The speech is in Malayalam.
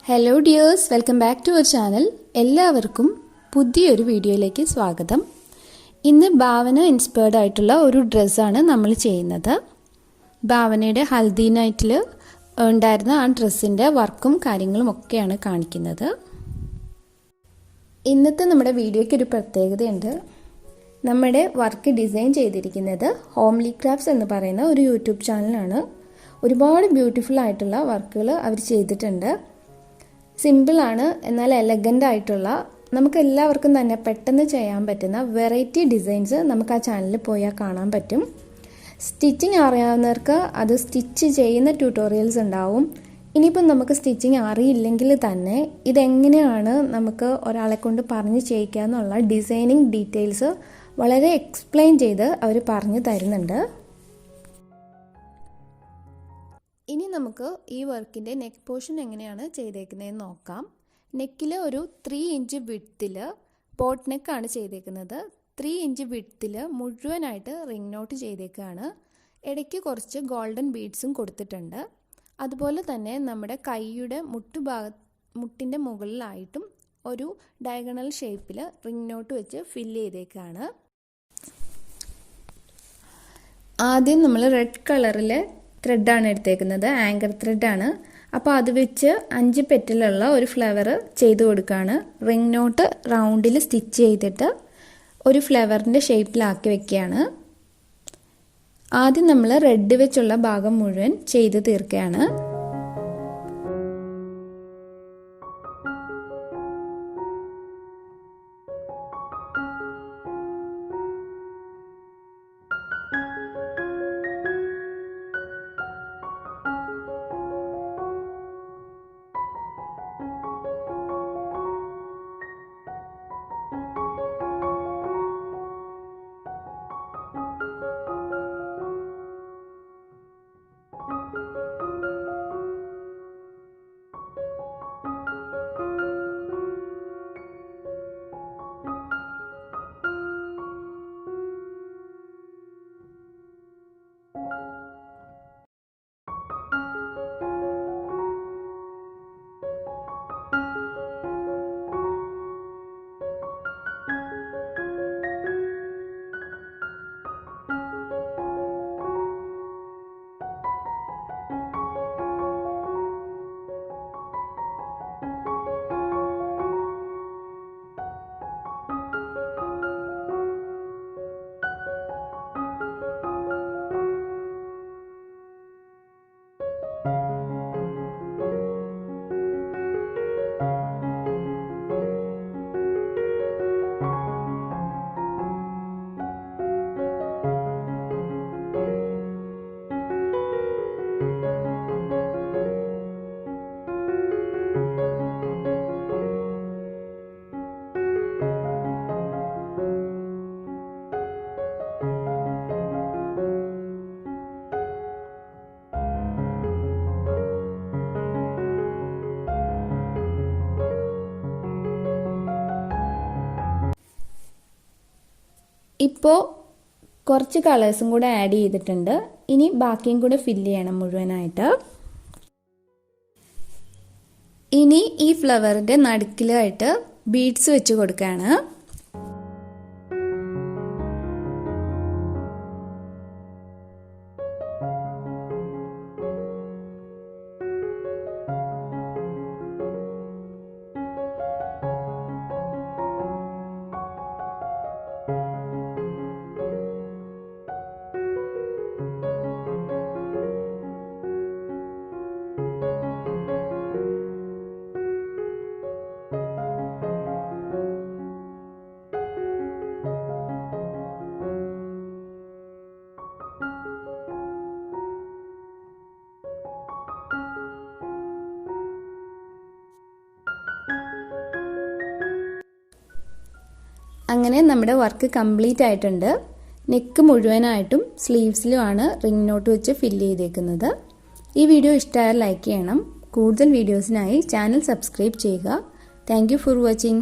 Hello dears, welcome back to our channel. എല്ലാവർക്കും പുതിയൊരു വീഡിയോയിലേക്ക് സ്വാഗതം. ഇന്ന് ഭാവന ഇൻസ്പയർഡ് ആയിട്ടുള്ള ഒരു ഡ്രസ്സാണ് നമ്മൾ ചെയ്യുന്നത്. ഭാവനയുടെ ഹൽദി നൈറ്റിൽ ഉണ്ടായിരുന്ന ആ ഡ്രസ്സിൻ്റെ വർക്കും കാര്യങ്ങളും ഒക്കെയാണ് കാണിക്കുന്നത്. ഇന്നത്തെ നമ്മുടെ വീഡിയോയ്ക്ക് ഒരു പ്രത്യേകതയുണ്ട്. നമ്മുടെ വർക്ക് ഡിസൈൻ ചെയ്തിരിക്കുന്നത് ഹോംലി ക്രാഫ്റ്റ്സ് എന്ന് പറയുന്ന ഒരു യൂട്യൂബ് ചാനലാണ്. ഒരുപാട് ബ്യൂട്ടിഫുൾ ആയിട്ടുള്ള വർക്കുകൾ അവർ ചെയ്തിട്ടുണ്ട്. സിമ്പിളാണ്, എന്നാൽ എലഗൻ്റ് ആയിട്ടുള്ള, നമുക്ക് എല്ലാവർക്കും തന്നെ പെട്ടെന്ന് ചെയ്യാൻ പറ്റുന്ന വെറൈറ്റി ഡിസൈൻസ് നമുക്ക് ആ ചാനലിൽ പോയാൽ കാണാൻ പറ്റും. സ്റ്റിച്ചിങ് അറിയാവുന്നവർക്ക് അത് സ്റ്റിച്ച് ചെയ്യുന്ന ട്യൂട്ടോറിയൽസ് ഉണ്ടാവും. ഇനിയിപ്പം നമുക്ക് സ്റ്റിച്ചിങ് അറിയില്ലെങ്കിൽ തന്നെ ഇതെങ്ങനെയാണ് നമുക്ക് ഒരാളെ കൊണ്ട് പറഞ്ഞ് ചെയ്യിക്കുക എന്നുള്ള ഡിസൈനിങ് ഡീറ്റെയിൽസ് വളരെ എക്സ്പ്ലെയിൻ ചെയ്ത് അവർ പറഞ്ഞു തരുന്നുണ്ട്. ഇനി നമുക്ക് ഈ വർക്കിൻ്റെ നെക്ക് പോർഷൻ എങ്ങനെയാണ് ചെയ്തേക്കുന്നതെന്ന് നോക്കാം. നെക്കിൽ ഒരു 3 ഇഞ്ച് വിഡ്ത്തിൽ ബോട്ട് നെക്കാണ് ചെയ്തേക്കുന്നത്. 3 ഇഞ്ച് വിഡ്ത്തിൽ മുഴുവനായിട്ട് റിംഗ് നോട്ട് ചെയ്തേക്കാണ്. ഇടയ്ക്ക് കുറച്ച് ഗോൾഡൻ ബീഡ്സും കൊടുത്തിട്ടുണ്ട്. അതുപോലെ തന്നെ നമ്മുടെ കൈയുടെ മുട്ടിൻ്റെ മുകളിലായിട്ടും ഒരു ഡയഗണൽ ഷേപ്പിൽ റിംഗ് നോട്ട് വെച്ച് ഫില്ല് ചെയ്തേക്കാണ്. ആദ്യം നമ്മൾ റെഡ് കളറിൽ ത്രെഡാണ് എടുത്തേക്കുന്നത്, ആങ്കർ ത്രെഡാണ്. അപ്പോൾ അത് വെച്ച് 5 പെറ്റലുള്ള ഒരു ഫ്ലവർ ചെയ്ത് കൊടുക്കുകയാണ്. റിംഗ് നോട്ട് റൗണ്ടിൽ സ്റ്റിച്ച് ചെയ്തിട്ട് ഒരു ഫ്ലവറിൻ്റെ ഷേപ്പിലാക്കി വെക്കുകയാണ്. ആദ്യം നമ്മൾ റെഡ് വെച്ചുള്ള ഭാഗം മുഴുവൻ ചെയ്ത് തീർക്കുകയാണ്. ഇപ്പോൾ കുറച്ച് കളേഴ്സും കൂടെ ആഡ് ചെയ്തിട്ടുണ്ട്. ഇനി ബാക്കിയും കൂടെ ഫില്ല് ചെയ്യണം മുഴുവനായിട്ട്. ഇനി ഈ ഫ്ലവറിൻ്റെ നടുക്കിലായിട്ട് ബീഡ്സ് വെച്ച് കൊടുക്കുകയാണ്. അങ്ങനെ നമ്മുടെ വർക്ക് കംപ്ലീറ്റ് ആയിട്ടുണ്ട്. നെക്ക് മുഴുവനായിട്ടും സ്ലീവ്സിലുമാണ് റിംഗ് നോട്ട് വെച്ച് ഫില്ല് ചെയ്തേക്കുന്നത്. ഈ വീഡിയോ ഇഷ്ടമായാൽ ലൈക്ക് ചെയ്യണം. കൂടുതൽ വീഡിയോസിനായി ചാനൽ സബ്സ്ക്രൈബ് ചെയ്യുക. Thank you for watching.